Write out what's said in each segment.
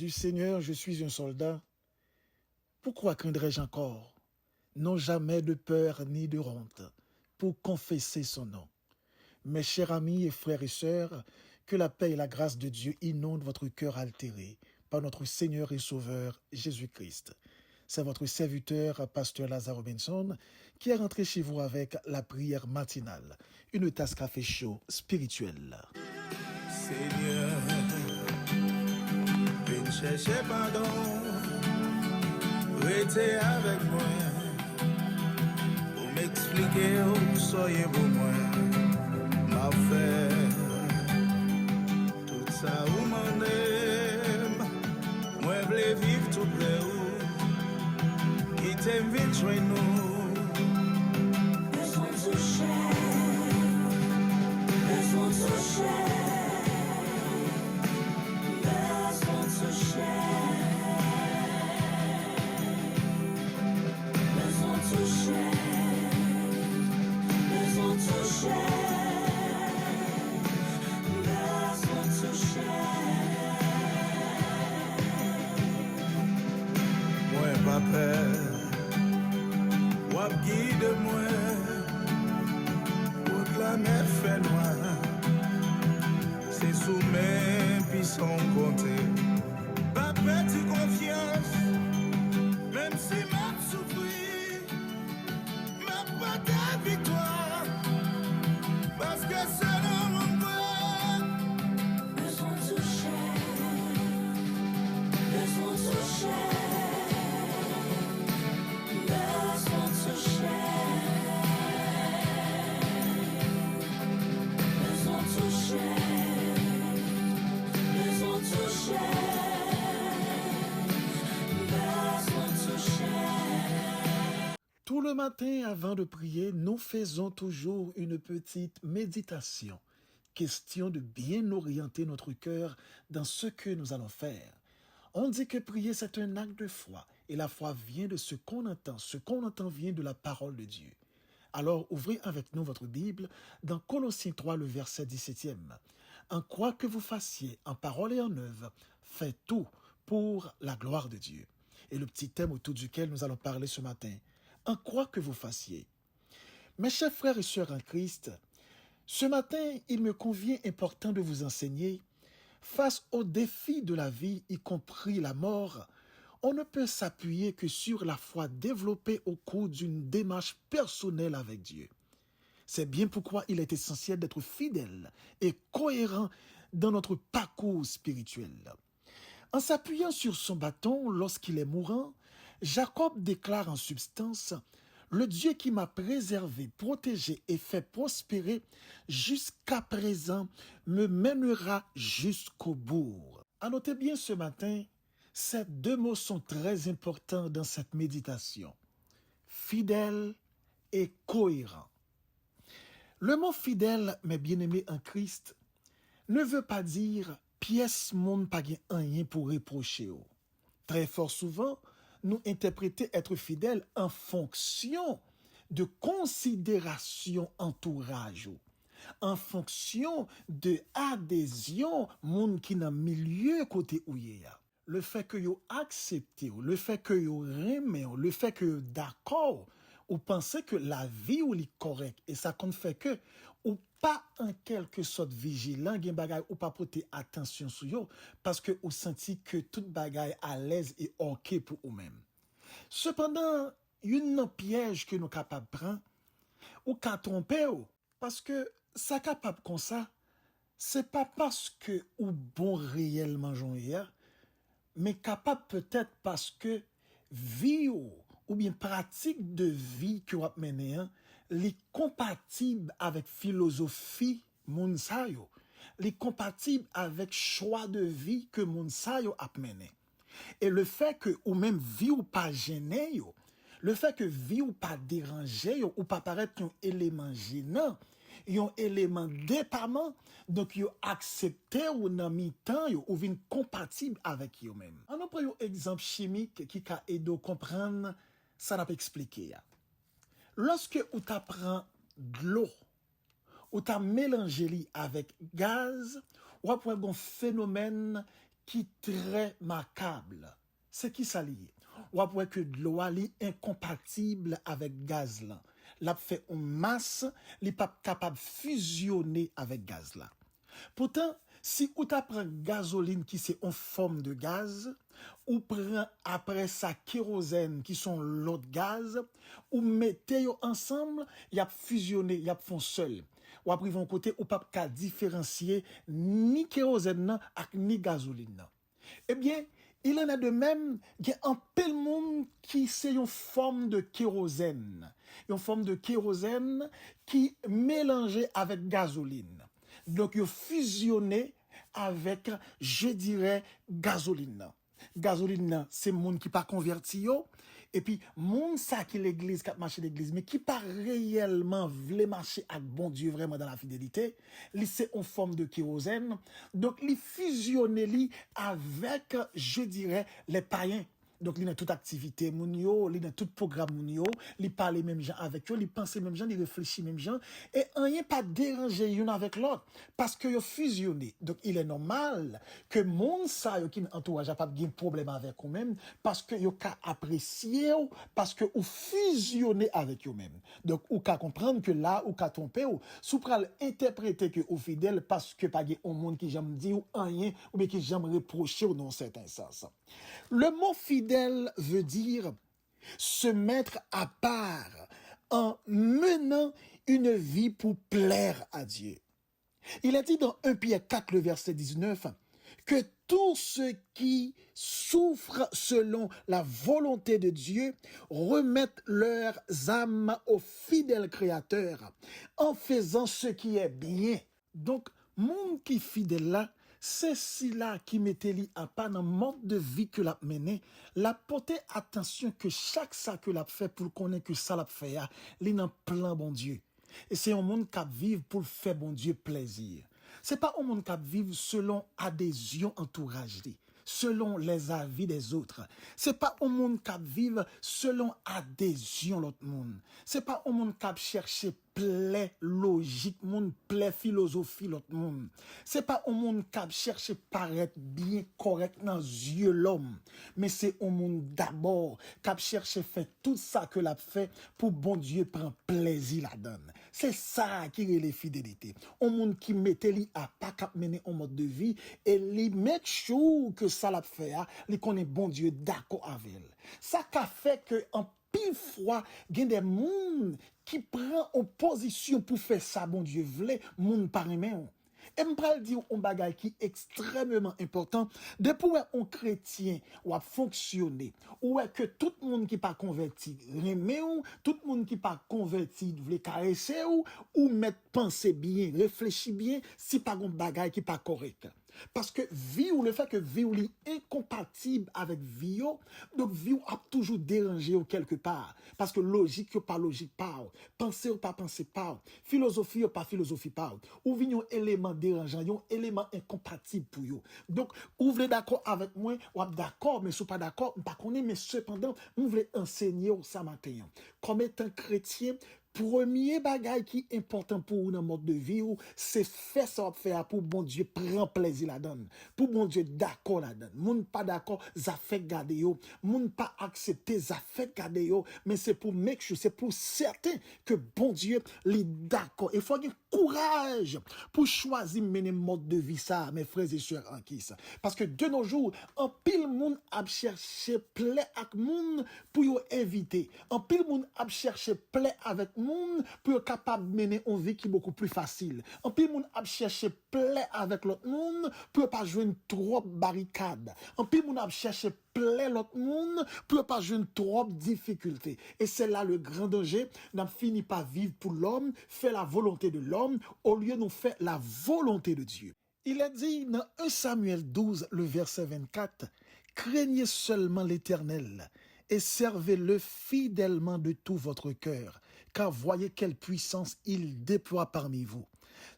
Du Seigneur, je suis un soldat. Pourquoi craindrais-je encore? Non jamais de peur ni de honte, pour confesser son nom. Mes chers amis et frères et sœurs, que la paix et la grâce de Dieu inondent votre cœur altéré par notre Seigneur et Sauveur Jésus-Christ. C'est votre serviteur, Pasteur Lazare Robinson, qui est rentré chez vous avec la prière matinale, une tasse café chaud spirituelle. Seigneur, viens chercher pardon, restez avec moi, pour m'expliquer où soyez pour moi, m'a fait tout ça où m'en aime, moi voulais vivre tout près où, qui t'aime vite chez nous. Besoin de toucher, besoin de toucher. Pas peur, wap guide moi, pour la mer fait noir, c'est sous mes puissants compter. Pas petit confiance, même si m'a souffri, m'a pas de victoire, parce que c'est dans mon cœur. Besoin de toucher, besoin de toucher. Tout le matin, avant de prier, nous faisons toujours une petite méditation. Question de bien orienter notre cœur dans ce que nous allons faire. On dit que prier, c'est un acte de foi. Et la foi vient de ce qu'on entend. Ce qu'on entend vient de la parole de Dieu. Alors, ouvrez avec nous votre Bible dans Colossiens 3, le verset 17e. En quoi que vous fassiez, en parole et en œuvre, faites tout pour la gloire de Dieu. Et le petit thème autour duquel nous allons parler ce matin. En quoi que vous fassiez. Mes chers frères et sœurs en Christ, ce matin, il me convient important de vous enseigner, face aux défis de la vie, y compris la mort, on ne peut s'appuyer que sur la foi développée au cours d'une démarche personnelle avec Dieu. C'est bien pourquoi il est essentiel d'être fidèle et cohérent dans notre parcours spirituel. En s'appuyant sur son bâton lorsqu'il est mourant, Jacob déclare en substance « Le Dieu qui m'a préservé, protégé et fait prospérer jusqu'à présent me mènera jusqu'au bout. » À noter bien ce matin, ces deux mots sont très importants dans cette méditation. Fidèle et cohérent. Le mot fidèle, mes bien-aimés en Christ, ne veut pas dire pièce monde pas rien pour reprocher. Très fort souvent, nous interprétons être fidèle en fonction de considération entourage, en fonction de adhésion monde qui dans milieu côté où y a. Le fait que vous acceptez, le fait que vous aimez, le fait que vous d'accord, ou pensez que la vie ou est correcte et ça compte fait que ou pas en quelque sorte vigilant gen bagay ou pas porter attention sur yo parce que ou senti que toute bagay à l'aise et OK pour ou même. Cependant, une piège que nous capable prendre ou ka tromper parce que ça capable comme ça, c'est pas parce que ou bon réellement j'en hier, mais capable peut-être parce que vie ou bien pratique de vie que vous menez, les compatibles avec philosophie moun sa yo, les compatibles avec choix de vie que moun sa yo a mené. Et le fait que ou même vie ou pas gêné yo, le fait que vie ou pas dérangé yo, ou pas paraître un élément gênant, un élément dépendant, donc yo accepté ou nan mi-temps yo ou vin compatible avec yo même. On prend un exemple chimique qui ka aider comprendre ça n'a pas expliqué. Lorsque ou t'apprend de l'eau, ou t'as mélangé li avec gaz, ou après un phénomène qui très macabre. C'est qui ça lié? On va voir que de l'eau est incompatible avec gaz là. L'a fait en masse, il n'est pas capable de fusionner avec gaz là. Pourtant, si ou t'apprends gasoline qui c'est en forme de gaz, ou prend après ça kérosène qui sont l'autre gaz, ou mettez yo ensemble, y a fusionné, y a font seul. Ou après vont côté ou pas qu'à différencier ni kérosène nan ak ni gasoline nan. Eh bien, il en a de même, il y a un pile monde qui c'est une forme de kérosène. Une forme de kérosène qui mélangée avec gasoline. Donc, il fusionné avec, je dirais, gasoline. Gasoline, c'est monde qui pas converti yo. Et puis, monde ça qui l'église, qui a marché l'église, mais qui pas réellement voulait marcher avec bon Dieu vraiment dans la fidélité. C'est en forme de kérosène. Donc, il fusionné li avec, je dirais, les païens. Donc, il a toute activité, moun yo, il a tout programme moun yo, il parle même gens avec eux, il pense même gens, il réfléchit même gens, et rien pas déranger une avec l'autre, parce que yo fusionné. Donc, il est normal que moun sa yo qui entourage a pas de problème avec eux même, parce que yo ka apprécier ou, parce que ou fusionné avec eux même. Donc, ou ka comprendre que là, ou ka tromper ou, sous pral interpréter que ou fidèle, parce que pas un monde qui j'aime dire ou rien, ou bien qui j'aime reprocher ou dans certain sens. Le mot fidèle veut dire se mettre à part en menant une vie pour plaire à Dieu. Il a dit dans 1 Pierre 4, le verset 19, que tous ceux qui souffrent selon la volonté de Dieu remettent leurs âmes au fidèle Créateur en faisant ce qui est bien. Donc, monde qui fidèle là, c'est cela qui mettait li à pas dans le mode de vie que l'a mené, la porter attention que chaque ça que l'a fait pour connaître que ça l'a fait, li dans plan bon Dieu. Et c'est un monde qui vit pour faire bon Dieu plaisir. C'est pas un monde qui vit selon adhésion entourage li, selon les avis des autres. C'est pas un monde qui vit selon adhésion l'autre monde. C'est pas un monde qui cherche plaît logique, monde plaît philosophie l'autre monde. C'est pas un monde qui cherche paraître bien correct dans yeux l'homme, mais c'est un monde d'abord qui cherche faire tout ça que l'a fait pour bon Dieu prend plaisir la donne. C'est ça qui est les fidélités. Un monde qui mettait li à pas cap mener un mode de vie et li make sure que ça l'a fait, li connaît bon Dieu d'accord avec elle. Ça qu'a fait que en pile fois, il y a des monde qui prend en position pour faire ça, bon Dieu voulait, monde par même. Et m'pral dire un bagage qui est extrêmement important. Depuis un chrétien ou a fonctionné, ou que tout le monde qui pas converti remet ou, tout le monde qui pas converti voulait caresser ou mettre penser bien, réfléchir bien, si pas un bagage qui pas correct. Parce que vie ou le fait que vie ou est incompatible avec vie, donc vie ou a toujours dérangé ou quelque part. Parce que logique ou pas logique pas, penser ou pas penser pas, philosophie ou pas philosophie pas, ou vient un élément dérangeant, un élément incompatible pour vous. Donc, ou vous êtes d'accord avec moi, ou êtes d'accord, mais si vous pas d'accord, pas connaît, mais cependant, vous voulez enseigner au ça matin. Comme étant chrétien, premier bagage qui est important pour vous dans le mode de vie, c'est faire ça faire pour bon Dieu prendre plaisir là-dedans. Pour bon Dieu d'accord là-dedans. Moun pas d'accord, ça fait garder yo. Moun pas accepter, ça fait garder yo. Mais c'est pour make sure, c'est pour certain que bon Dieu est d'accord. Il faut avoir courage pour choisir mener mode de vie ça, mes frères et sœurs en qui ça. Parce que de nos jours, en pile monde a cherché plaît avec monde pour yo éviter. En pile monde a cherché plaît avec monde pour être capable de mener une vie qui est beaucoup plus facile. En plus, monde a cherché plaît avec l'autre monde pour pas jouer trop barricade. En plus, monde a cherché plaît l'autre monde pour pas jouer trop difficulté. Et c'est là le grand danger. N'a fini par vivre pour l'homme, faire la volonté de l'homme au lieu de faire la volonté de Dieu. Il a dit dans 1 Samuel 12, le verset 24, craignez seulement l'Éternel et servez-le fidèlement de tout votre cœur, car voyez quelle puissance il déploie parmi vous.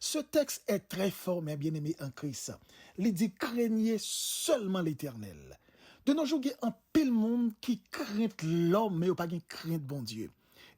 Ce texte est très fort, mes bien-aimés en Christ. Il dit, craignez seulement l'Éternel. De nos jours, il y a un pile monde qui craint l'homme, mais il n'y a pas de crainte bon Dieu.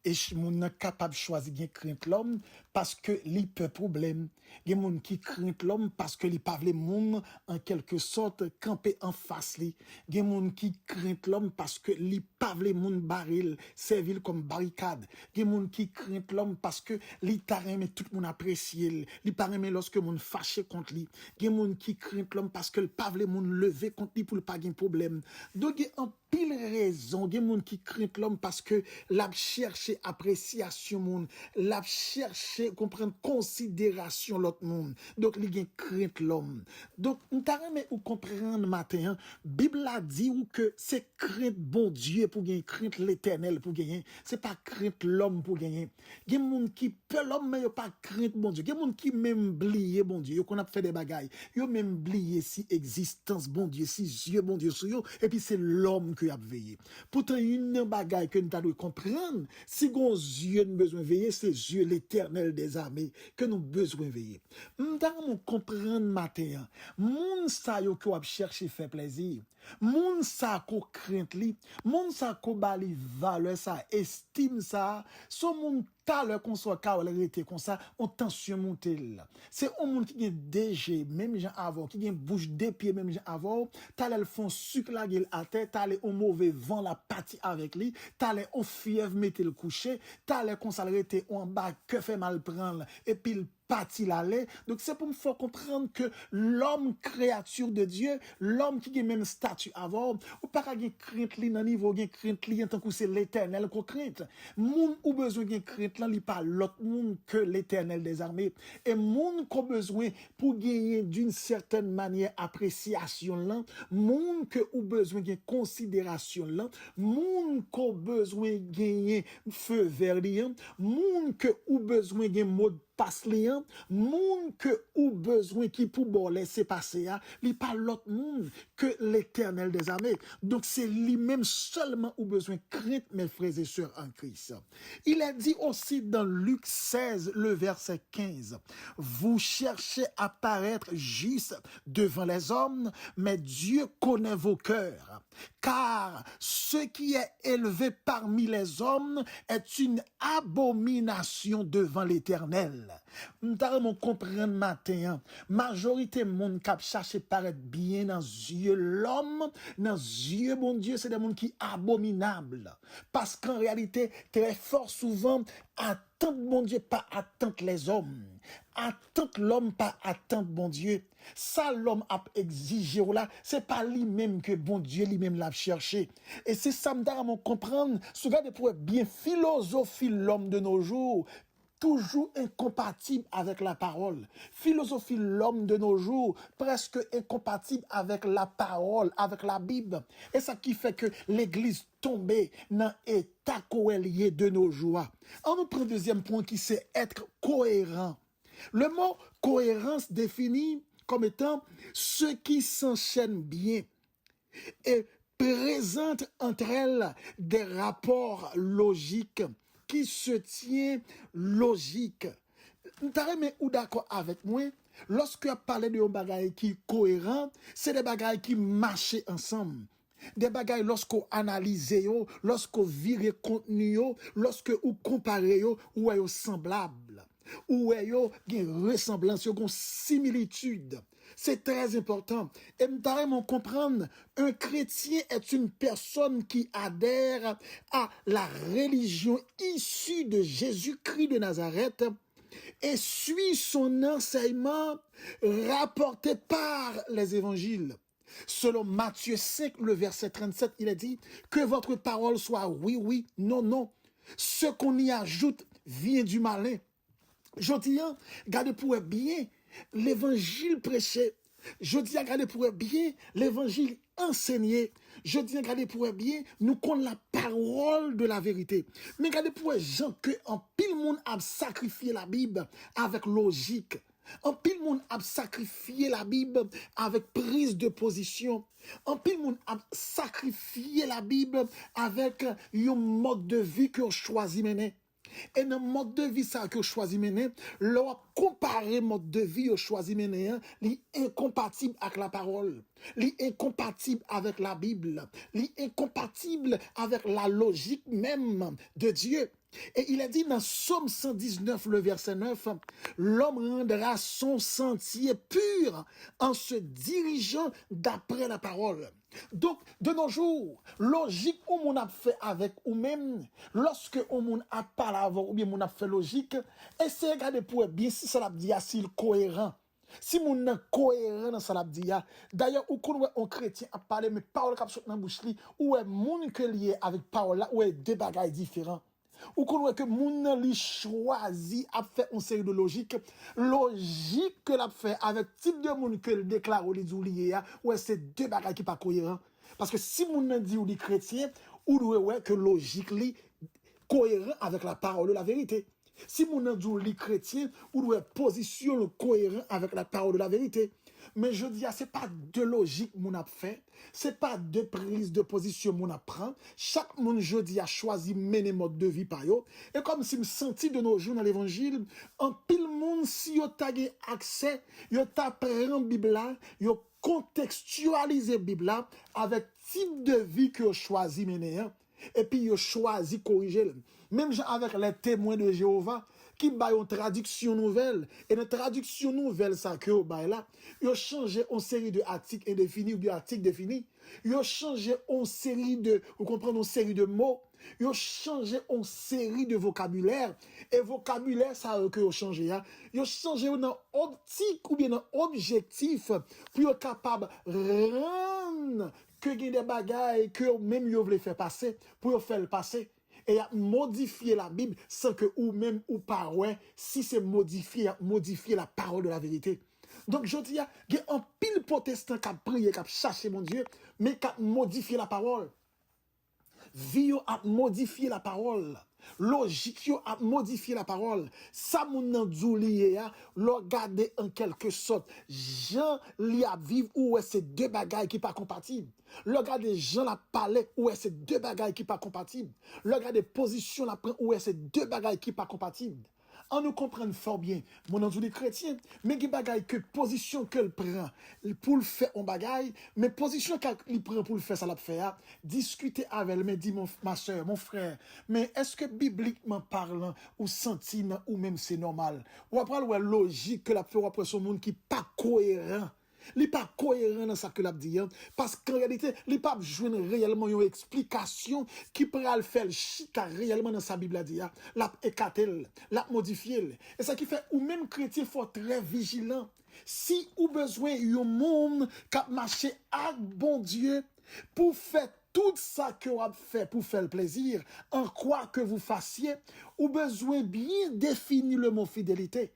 Et moun nan capable choisir gen crainte l'homme parce que li peu problème. Gen moun qui crainte l'homme parce que li pa vle moun en quelque sorte camper en face li. Gen moun qui crainte l'homme parce que li pa vle moun baril, servir comme barricade. Gen moun qui crainte l'homme parce que li ta reme tout moun apprécier, li pa reme lorsque moun fâché contre li. Gen moun qui crainte l'homme parce que li pa vle moun lever contre li pour pas gen problème. Donc gen en pile raison, gen moun qui crainte l'homme parce que l'a chercher appréciation moun, l'a chercher comprendre considération l'autre monde. Donc li gen crainte l'homme. Donc on t'a remet ou comprendre matin, Bible a dit ou que c'est crainte bon Dieu pour gagner, crainte l'Éternel pour gagner. C'est pas crainte l'homme pour gagner. Gen moun qui peut l'homme mais yo pas crainte bon Dieu. Gen moun qui même oublier bon Dieu, yo qu'on a fait des bagailles. Yo même oublier si existence bon Dieu, si Dieu bon Dieu sur yo et puis c'est l'homme qui a veillé. Pourtant une bagaille que nous devons comprendre, si gon Dieu nous besoin veiller, c'est Dieu l'Éternel des armées que nous besoin veiller. Nous devons comprendre matin, moun sa yo qui a chercher faire plaisir, moun sa ko crainte li, moun sa ko bali valeur sa, estime ça, son moun ta le qu'on soit ka ou rete comme ça, on tension monter là. C'est un monde qui gen DG, même gens avant, qui gen bouche des pieds même gens avant, ta le font sucre la gueule à terre, ta le au mauvais vent la partie avec lui, ta le au fièvre mettre le coucher, ta le qu'on s'arrêter en bas que fait mal prendre et puis le parti l'aller. Donc c'est pour me faire comprendre que l'homme créature de Dieu, l'homme qui a même statut avant, ou pas gen crainte li nan niveau gen crainte li en tant que c'est l'Éternel qu'on crainte. Moun ou besoin gen crainte là li pas l'autre monde que l'Éternel des armées. Et moun qu'on besoin pour gagner d'une certaine manière appréciation là, moun que ou besoin gen considération là, moun qu'on besoin gagner feu vert li, moun que ou besoin gen mode passe liant, moun que ou besoin qui pour bon laisser passer a, li pas l'autre monde que l'Éternel des armées. Donc c'est lui-même seulement ou besoin crainte mes frères et sœurs en Christ. Il est dit aussi dans Luc 16 le verset 15, vous cherchez à paraître juste devant les hommes, mais Dieu connaît vos cœurs, car ce qui est élevé parmi les hommes est une abomination devant l'Éternel. Nous comprendre matin, majorité monde qui cherche paraître bien dans yeux l'homme, dans yeux bon Dieu, c'est des monde qui abominable. Parce qu'en réalité, très fort souvent attente bon Dieu pas attente les hommes. Attente l'homme pas attente bon Dieu. Ça l'homme a exigé là, c'est pas lui-même que bon Dieu lui-même l'a cherché. Et c'est ça me comprendre, ce gars de pour bien philosophie l'homme de nos jours. Toujours incompatible avec la parole. Philosophie l'homme de nos jours, presque incompatible avec la parole, avec la Bible. Et ça qui fait que l'église tombée dans état lié de nos jours. On nous prend le deuxième point qui c'est être cohérent. Le mot cohérence définit comme étant ce qui s'enchaîne bien et présente entre elles des rapports logiques qui se tient logique. T'arrêtes ou d'accord avec moi? Lorsque tu parles de bagaille qui cohérent, c'est des bagailles qui marchent ensemble. Des bagailles lorsqu'on analyse yo, lorsqu'on vire contenu yo, lorsque ou compare yo, ou est semblable. Ou est yo gen ressemblance, yo gen similitude. C'est très important. Et nous comprendre, un chrétien est une personne qui adhère à la religion issue de Jésus-Christ de Nazareth et suit son enseignement rapporté par les évangiles. Selon Matthieu 5, le verset 37, il est dit que votre parole soit oui, oui, non, non. Ce qu'on y ajoute vient du malin. Je dis, gardez pour bien l'évangile prêché. Je dis, gardez pour bien l'évangile enseigné. Je dis, gardez pour bien nous connaissons la parole de la vérité. Mais gardez pour gens que en pile monde a sacrifié la Bible avec logique. En pile monde a sacrifié la Bible avec prise de position. En pile monde a sacrifié la Bible avec un mode de vie que choisi mener. Et dans le mode de vie ça que choisi mener, leur comparer mode de vie au choisi mener, li incompatible avec la parole, li incompatible avec la Bible, li incompatible avec la logique même de Dieu. Et il a dit dans Somme 119, le verset 9, l'homme rendra son sentier pur en se dirigeant d'après la parole. Donc, de nos jours, logique où on a fait avec ou même, lorsque on a parlé avant ou bien on a fait logique, essayez de regarder pour bien si ça l'a dit, s'il est cohérent. Si mon est cohérent dans ça l'a dit, d'ailleurs, ou qu'on un chrétien a parlé, mais parole qui a dans la bouche, ou est mon que lié avec parole là, ou est deux bagages différents. Ou qu'on voit que moun li choisi a fait une série de logique que l'a fait avec type de moun que le déclare ou les oubliés ouais c'est deux bagages qui pas cohérent parce que si moun dit ou les chrétiens ou ouais que logique li cohérent avec la parole de la vérité. Si moun dit ou les chrétiens ou ouais position le cohérent avec la parole de la vérité. Mais je dis, c'est pas de logique mon a fait, c'est pas de prise de position mon apprend. Chaque monde je dis a choisi mener mode de vie par yo. Et comme si me senti de nos jours dans l'évangile, en pile monde si yo tagé accès, yo t'a prend Bible là, yo contextualiser Bible là avec type de vie que yo choisi mener. Et puis yo choisi corriger. Même avec les témoins de Jéhovah qui baillent une traduction nouvelle. Et dans traduction nouvelle, ça que vous baillez là, ils ont changé une série de articles indéfinis ou bien articles définis. Ils ont changé une série de, vous comprenez, une série de mots. Ils ont changé une série de vocabulaire. Et vocabulaire, ça que vous changé. Ils ont changé dans optique ou bien dans objectif pour être capable de rendre que il y a des bagailles que même vous voulez faire passer, pour faire le passer. Et a modifié la Bible sans que ou même ou pas ouais si c'est modifier la parole de la vérité. Donc je dis il y a un pile protestant qui a prié qui a cherché mon Dieu mais qui a modifié la parole. Vie a modifié la parole. Logique a modifié la parole. Ça moun nan djouliye a, lo gade en quelque sorte. Jean li a vivre ou est c'est deux bagailles qui pas compatibles. Le gade Jean la parler ou est c'est deux bagailles qui pas compatibles. Le gade position la prend ou est c'est deux bagailles qui pas compatibles. On nous comprend fort bien, mon antou des chrétiens, mais qui bagaille que position qu'elle prend pour le faire en bagaille, mais position qu'elle prend pour le faire ça l'a fait, discuter avec elle, mais dit ma soeur, mon frère, mais est-ce que bibliquement parlant, ou senti ou même c'est normal, ou après ouais logique que la fait après son monde qui pas cohérent. Il n'est pas cohérent dans ce que l'a dit, parce qu'en réalité, il n'est pas besoin réellement une explication qui pourra le faire chita réellement dans sa Bible a dit, l'a écarté, l'a modifié. Et ça qui fait, ou même chrétien, faut être très vigilant. Si ou besoin un monde qui marche avec bon Dieu pour faire tout ça que vous avez fait pour faire le plaisir, en quoi que vous fassiez, ou besoin bien définir le mot fidélité.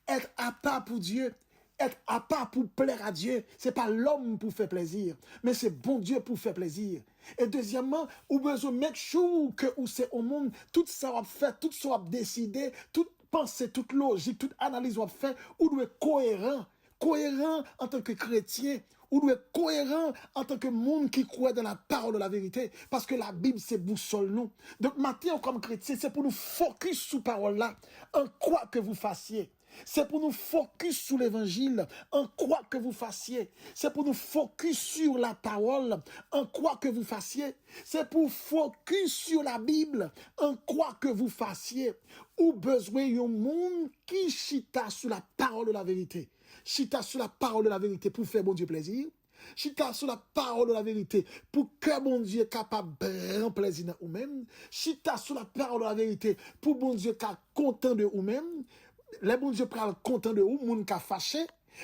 Être à part pour Dieu. Être à part pour plaire à Dieu, c'est pas l'homme pour faire plaisir, mais c'est bon Dieu pour faire plaisir. Et deuxièmement, ou besoin de mettre sure que ou c'est au monde, tout ça va faire, tout ça va décider, toute pensée, toute logique, toute analyse va faire, ou doit être cohérent en tant que chrétien, ou doit être cohérent en tant que monde qui croit dans la parole de la vérité, parce que la Bible c'est boussole nous. Donc maintenant comme chrétien, c'est pour nous focus sur parole là, en quoi que vous fassiez. C'est pour nous focus sur l'évangile, en quoi que vous fassiez. C'est pour nous focus sur la parole, en quoi que vous fassiez. C'est pour focus sur la Bible, en quoi que vous fassiez. Ou besoin d'un monde qui chita sur la parole de la vérité. Chita sur la parole de la vérité pour faire bon Dieu plaisir. Chita sur la parole de la vérité pour que bon Dieu est capable de rendre plaisir ou même. Chita sur la parole de la vérité pour bon Dieu qui est content de ou même. Les bon Dieu prend content de ou, moun ka fâché,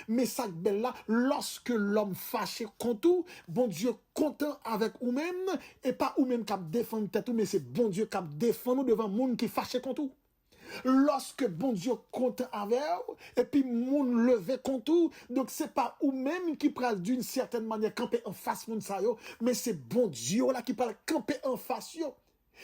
mais ça belle là, lorsque l'homme fâché contre ou, bon Dieu content avec ou même, et pas ou même qui défend tête ou, mais c'est bon Dieu qui défend nous devant moun qui fâché contre ou. Lorsque bon Dieu content avec ou, et puis moun levé contre ou, donc c'est pas ou même qui prend d'une certaine manière camper en face moun sa yo, mais c'est bon Dieu là qui parle camper en face yo.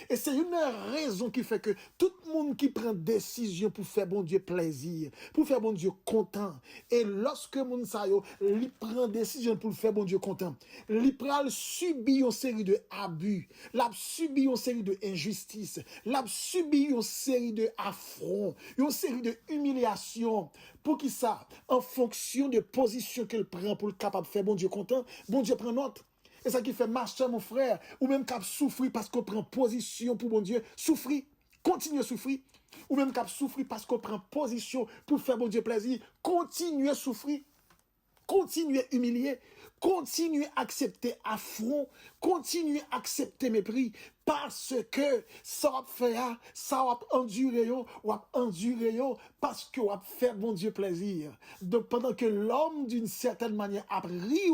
Et c'est une raison qui fait que tout le monde qui prend décision pour faire bon Dieu plaisir, pour faire bon Dieu content, et lorsque moun sa yo, li prend décision pour faire bon Dieu content, li pral subit une série de abus, l'a subi une série de injustices, l'a subi une série de affronts, une série de humiliations. Pour qui ça? En fonction de position qu'elle prend pour le capable de faire bon Dieu content, bon Dieu prend note. Et ça qui fait marcher mon frère, ou même qu'à souffrir parce qu'on prend position pour mon Dieu, souffrir. continuez à souffrir. Ou même qu'à souffrir parce qu'on prend position pour faire bon Dieu plaisir. Continuez à souffrir. Continuez à humilier, continuez à accepter affront, continuez à accepter mépris, parce que ça va faire, ça va endurer, parce que va faire bon Dieu plaisir. Donc pendant que l'homme d'une certaine manière a ri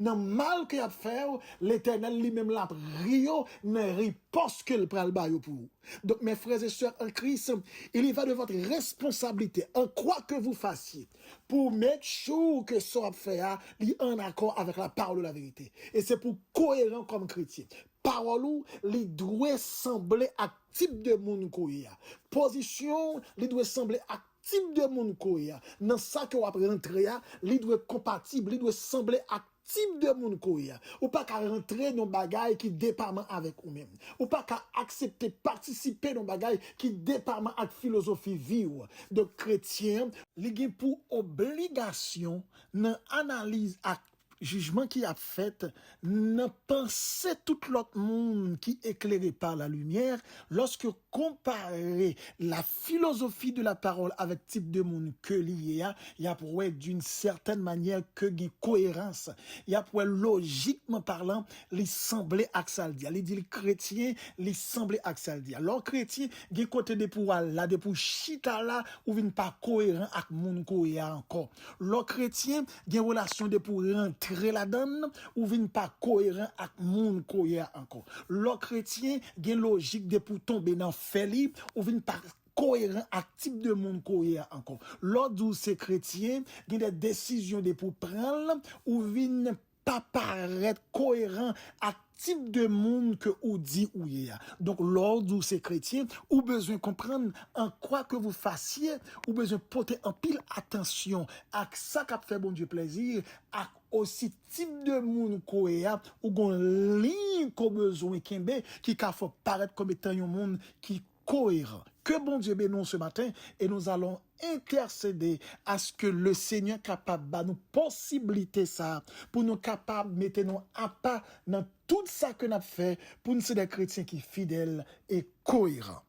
dans le mal qu'il a fait, l'Éternel lui-même l'a ri, ne rit pas ce que le pral bail pour vous. Donc mes frères et sœurs en Christ, il y va de votre responsabilité, en quoi que vous fassiez, pour mettre sure que ça va faire, il est en accord avec la parole de la vérité. Et c'est pour cohérent comme chrétien. Parole ou li doit sembler à type de monde koya. Position li doit sembler à type de monde koya. Dans ça que va rentrer li doit compatible, li doit sembler à type de monde koya. Ou pas qu'à rentrer dans bagaille qui dépendent avec ou même. Ou pas qu'à accepter participer dans bagaille qui dépendent avec philosophie vivre. Donc chrétien, li gen pour obligation dans analyse à jugement qui a fait, ne pensez tout l'autre monde qui est éclairé par la lumière, lorsque comparer la philosophie de la parole avec type de monde que lié a, il y a pour être d'une certaine manière que une cohérence, il y a pour logiquement parlant, les sembler axaldia, les dit chrétien, les sembler axaldia. Alors chrétien, il côté de pour là, de pour chita là, ou vient pas cohérent avec monde cohérent encore. Alors chrétien, il y a relation de pour rentrer la donne ou vin pas cohérent avec monde cohérent encore. L'autre chrétien gen logique de pour tomber dans feli ou vin pas cohérent avec type de monde cohérent encore. L'autre ou c'est chrétien gen des décisions de pour prendre ou vin pas paraître cohérent avec type de monde que ou dit ou y a. Donc, l'ordre ou ces chrétiens, ou besoin comprendre en quoi que vous fassiez, ou besoin porter en pile attention à ça qu'a fait bon Dieu plaisir, à aussi type de monde koya, ou gon ligne qu'on besoin kembe, qui ka faut paraître comme étant un monde qui cohérent. Que bon Dieu bénisse ce matin et nous allons intercéder à ce que le Seigneur capable de nous possibiliter ça pour nous capables de mettre nous à pas dans tout ça que nous avons fait pour nous ser des chrétiens qui fidèles et cohérents.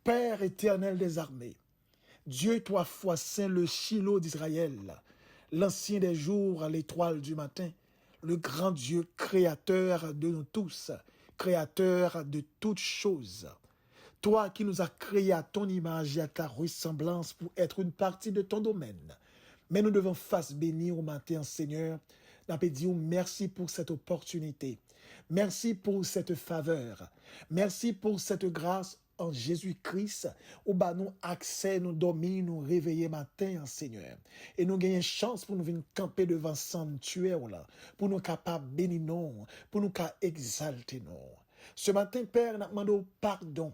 Père éternel des armées, Dieu trois fois saint, le Shiloh d'Israël, l'ancien des jours, l'étoile du matin, le grand Dieu créateur de nous tous, créateur de toutes choses. Toi qui nous as créé à ton image et à ta ressemblance pour être une partie de ton domaine. Mais nous devons face bénir au matin, Seigneur. Nous avons dit merci pour cette opportunité. Merci pour cette faveur. Merci pour cette grâce en Jésus-Christ, où nous accès, nous dormir, nous réveiller matin, Seigneur. Et nous gagnons chance pour nous venir camper devant sanctuaire là, pour nous capables bénir nous, pour nous capables exalter nous. Ce matin, Père, nous demandons pardon.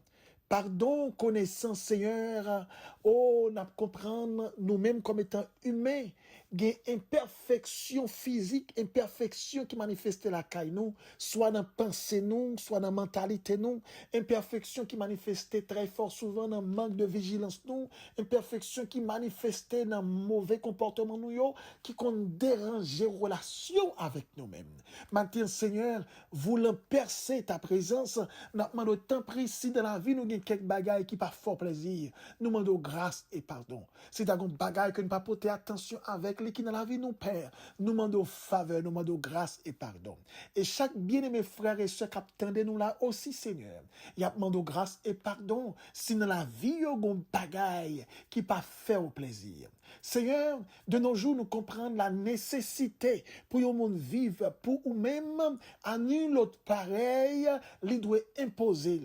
Pardon, connaissance, Seigneur, oh, nous comprendre nous-mêmes comme étant humains, une imperfection physique, imperfection qui manifeste la caille nous, soit dans pensée nous, soit dans mentalité nous, imperfection qui manifestait très fort souvent dans manque de vigilance nous, imperfection qui manifestait dans mauvais comportement nous, qui qu'on dérange relation avec nous-mêmes. Maintenant, Seigneur, voulant percer ta présence, nous demandons tant précis dans la vie, nous quelques bagailles qui pas fort plaisir. Nous demandons grâce et pardon. C'est dans un bagaille que nous pas porter attention avec les qui dans la vie nous père. Nous demandons faveur, nous demandons grâce et pardon. Et chaque bien-aimé frère et sœur qui attendent nous là aussi, Seigneur. Il y a demandé grâce et pardon. Si dans la vie, il y a un bagaille qui pas fait au plaisir. Seigneur, de nos jours, nous comprenons la nécessité pour le monde vivre, pour ou même à nul autre pareil, il doit imposer.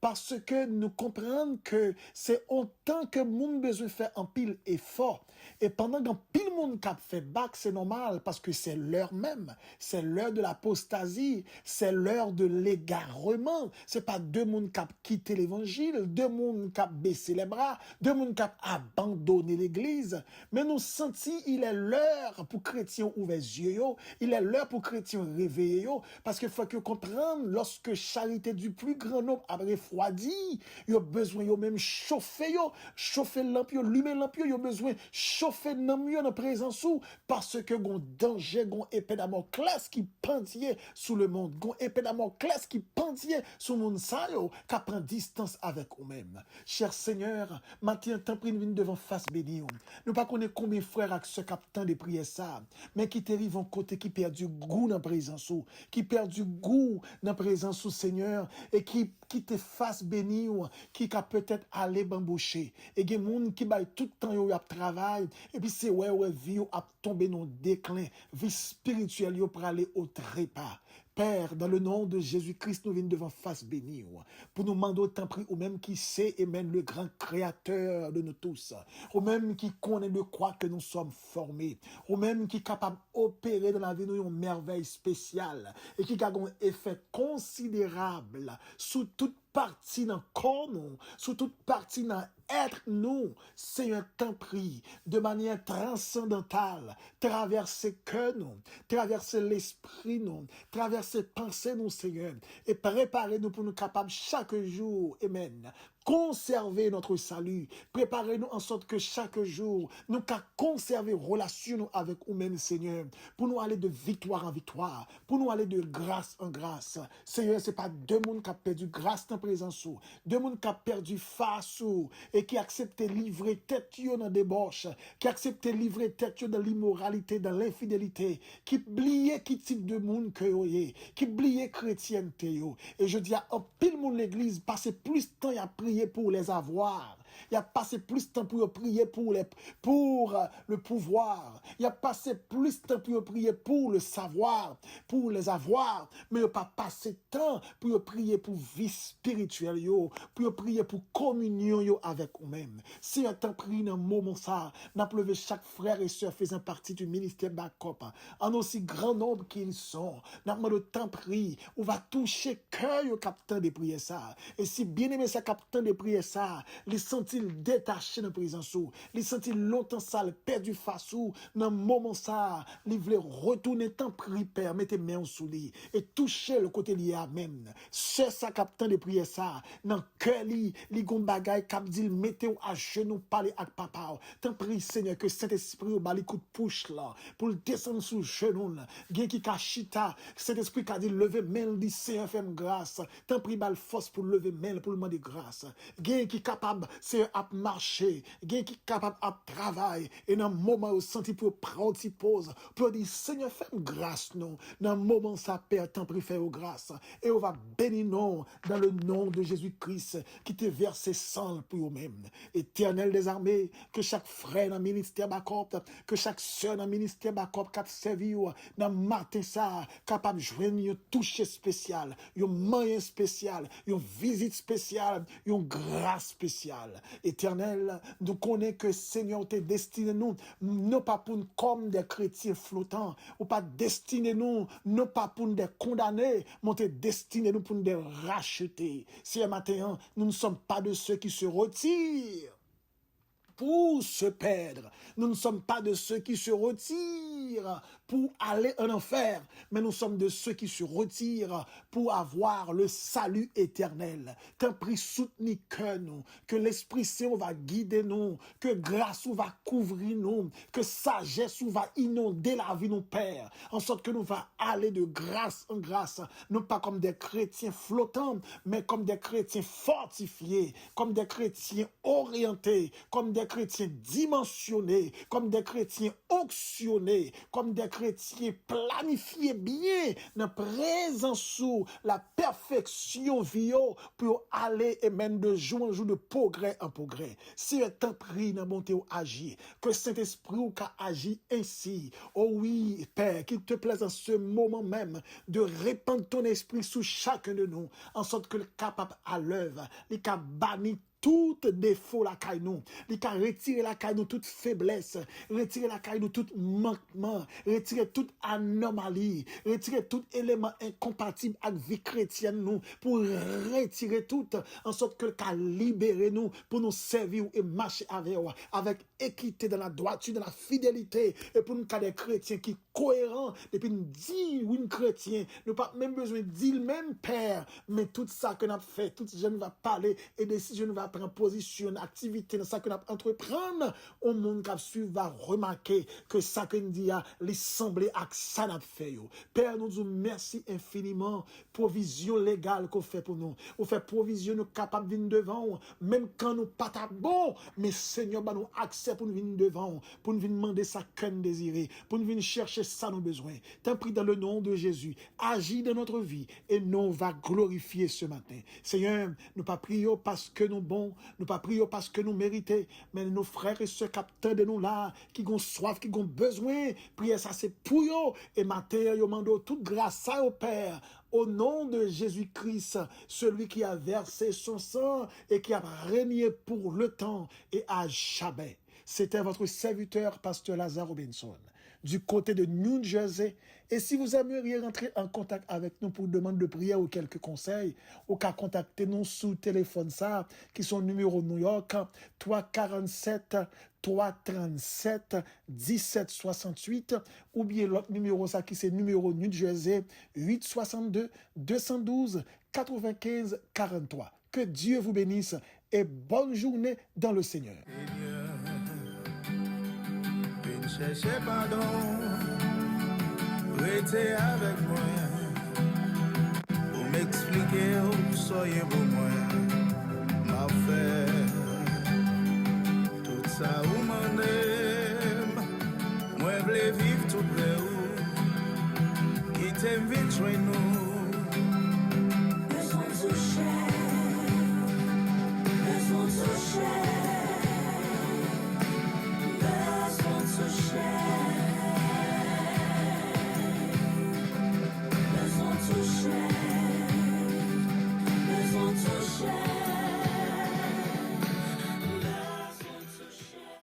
Parce que nous comprenons que c'est autant que le monde besoin de faire un pile effort. Et pendant qu'un pile monde qui fait bac, c'est normal parce que c'est l'heure même. C'est l'heure de l'apostasie. C'est l'heure de l'égarement. C'est pas deux mondes qui ont quitté l'évangile, deux mondes qui ont baissé les bras, deux mondes qui ont abandonné l'église. l'église, mais nous senti il est l'heure pour chrétiens ouvrir les yeux, il est l'heure pour chrétiens réveiller, parce que faut que comprendre, lorsque charité du plus grand nombre a refroidi, il a besoin yo même chauffer lampe, allumer lampe, il a besoin chauffer nan dans présence ou, parce que gon danger, gon épée Damoclès qui pendait sous le monde, gon épée Damoclès qui pendait sous le monde ça yo, qui prend distance avec vous-même. Cher Seigneur, matin temps pris nous devant face béni. Nous pas connaît combien frères avec ce capitaine de prière ça, mais qui t'arrive en côté qui perd du goût dans présence ou, qui perd du goût dans présence au Seigneur et qui te fasse béni ou qui a peut-être aller bamboucher et des monde qui bail tout le temps yo a travail et puis c'est ouais vie a tombé dans déclin, vie spirituelle yo pour aller au trépas. Père, dans le nom de Jésus-Christ, nous venons devant face bénie pour nous demander autant prix au même qui sait et même le grand créateur de nous tous, au même qui connaît de quoi que nous sommes formés, au même qui est capable d'opérer dans la vie nous une merveille spéciale et qui a un effet considérable sous toute partie dans le corps, sous toute partie dans être nous, Seigneur, t'en prie, de manière transcendantale, traverser cœur nous, traverser l'esprit nous, traverser pensée nous, Seigneur, et préparez-nous pour nous capables chaque jour, amen, conserver notre salut, préparez-nous en sorte que chaque jour, nous qu'à conserver relation avec nous-mêmes, Seigneur, pour nous aller de victoire en victoire, pour nous aller de grâce en grâce. Seigneur, c'est pas deux mondes qui ont perdu grâce en présence, deux mondes qui ont perdu face, et qui acceptent livrer tête dans la débauche, qui acceptent livrer tête dans l'immoralité, dans l'infidélité, qui oublient qui type de monde que vous êtes, qui oublient chrétienté. Et je dis à pile monde l'église, passer plus de temps à prier pour les avoir. Il a passé plus de temps pour prier pour le pouvoir. Il a passé plus de temps pour prier pour le savoir, pour les avoir. Mais il n'a pas passé de temps pour prier pour vie spirituelle, pour prier pour communion avec vous-même. Si on t'a pris dans un moment ça, n'a levé chaque frère et sœur faisant partie du ministère Backup, en aussi grand nombre qu'ils sont, n'a demandé temps pris, on va toucher cœur au capitaine de prier ça. Et si bien aimé ce capitaine de prier ça, les sentit détaché dans la présence, les sentit longtemps ça, le perdu face ou, dans le moment ça, les voulait retourner tant pris, Père, mettez main sous lui, et toucher le côté lié à même. C'est ça, capitaine de prier ça, dans le cœur li gon bagay, cap dit, mettez à genoux, parler avec papa. Tant prie, Seigneur, que Saint-Esprit au bali coup de push là, pour le descendre sous le genou là, gen qui kachita, Saint-Esprit qui a dit, levez main, dit, Seigneur, fais grâce. Tant prie, bal force pour lever main, pour le demander grâce. Gen qui capable, c'est à marcher, gen qui capable à travailler, et dans le moment où senti pour prendre une pause, pour dire, Seigneur, fais grâce, non. Dans le moment ça perd, tant prie, fais grâce. Et on va bénir, non, dans le nom de Jésus-Christ, qui te verse sang pour vous-même. Éternel des armées, que chaque frère dans le ministère Backup, que chaque sœur dans le ministère Backup, qui a servi dans le matin ça, capable de joindre un toucher spécial, un moyen spécial, une visite spéciale, une grâce spéciale. Éternel, nous connaissons que Seigneur t'es destiné nous, non pas pour nous comme des chrétiens flottants, ou pas destiné nous, non pas pour nous des condamnés, mais t'es destiné nous pour nous des racheter. Si un matin, nous ne sommes pas de ceux qui se retirent pour se perdre. Nous ne sommes pas de ceux qui se retirent pour aller en enfer, mais nous sommes de ceux qui se retirent pour avoir le salut éternel. T'en prie, soutenez que nous, que l'Esprit Saint va guider nous, que grâce va couvrir nous, que sagesse va inonder la vie de nos pères, en sorte que nous va aller de grâce en grâce, non pas comme des chrétiens flottants, mais comme des chrétiens fortifiés, comme des chrétiens orientés, comme des chrétiens dimensionnés, comme des chrétiens auctionnés, comme des chrétiens planifiés bien dans présence sous la perfection vio pour aller et même de jour en jour de progrès en progrès. Si le temps pris dans mon théo agir, que Saint-Esprit ou qu'a agi ainsi, oh oui, Père, qu'il te plaise en ce moment même de répandre ton esprit sous chacun de nous, en sorte que le capable à l'œuvre, les cap banni tout défaut la caille nous, il a retiré la caille nous toute faiblesse, retirer la caille nous tout manquement, retirer toute anomalie, retirer tout élément incompatible avec vie chrétienne nous, pour retirer tout, en sorte que qu'a libérer nous, pour nous servir et marcher avec équité, dans la droiture, dans la fidélité, et pour nous des chrétiens qui sont cohérents, et puis nous dire, oui, chrétien, nous pas même besoin de dire le même Père, mais tout ça que nous avons fait, tout ce que nous va parler, et décision nous va prendre position, activité, dans ça que nous entreprendre, au monde qui suivre va remarquer que ça que nous dit, les sembler à ça nous fait. Père, nous disons merci infiniment, provision légale qu'on fait pour nous. On fait provision, nous capables de venir devant, même quand nous pas ta bon, mais Seigneur, bah nous accès pour nous venir devant, pour nous venir demander ça que nous désirons, pour nous venir chercher ça nos besoins. T'en prie dans le nom de Jésus, agis dans notre vie et nous va glorifier ce matin. Seigneur, nous pas prions parce que nous bons, nous pas prions parce que nous méritons, mais nos frères et sœurs capteurs de nous là, qui ont soif, qui ont besoin, prier ça c'est pour eux, et matin, yo mando toute grâce au Père, au nom de Jésus-Christ, celui qui a versé son sang et qui a régné pour le temps et à jamais. C'était votre serviteur, Pasteur Lazare Robinson, du côté de New Jersey. Et si vous aimeriez rentrer en contact avec nous pour demande de prière ou quelques conseils, ou qu'à contacter nous sous téléphone ça, qui sont numéro New York, 347 337 1768, ou bien l'autre numéro ça qui c'est numéro New Jersey, 862 212 95 43. Que Dieu vous bénisse et bonne journée dans le Seigneur. Cherchez pardon, restez avec moi, pour m'expliquer où soyez pour moi, m'a fait tout ça où m'en aime, moi voulais vivre tout près où, qui t'aime vite joindre nous.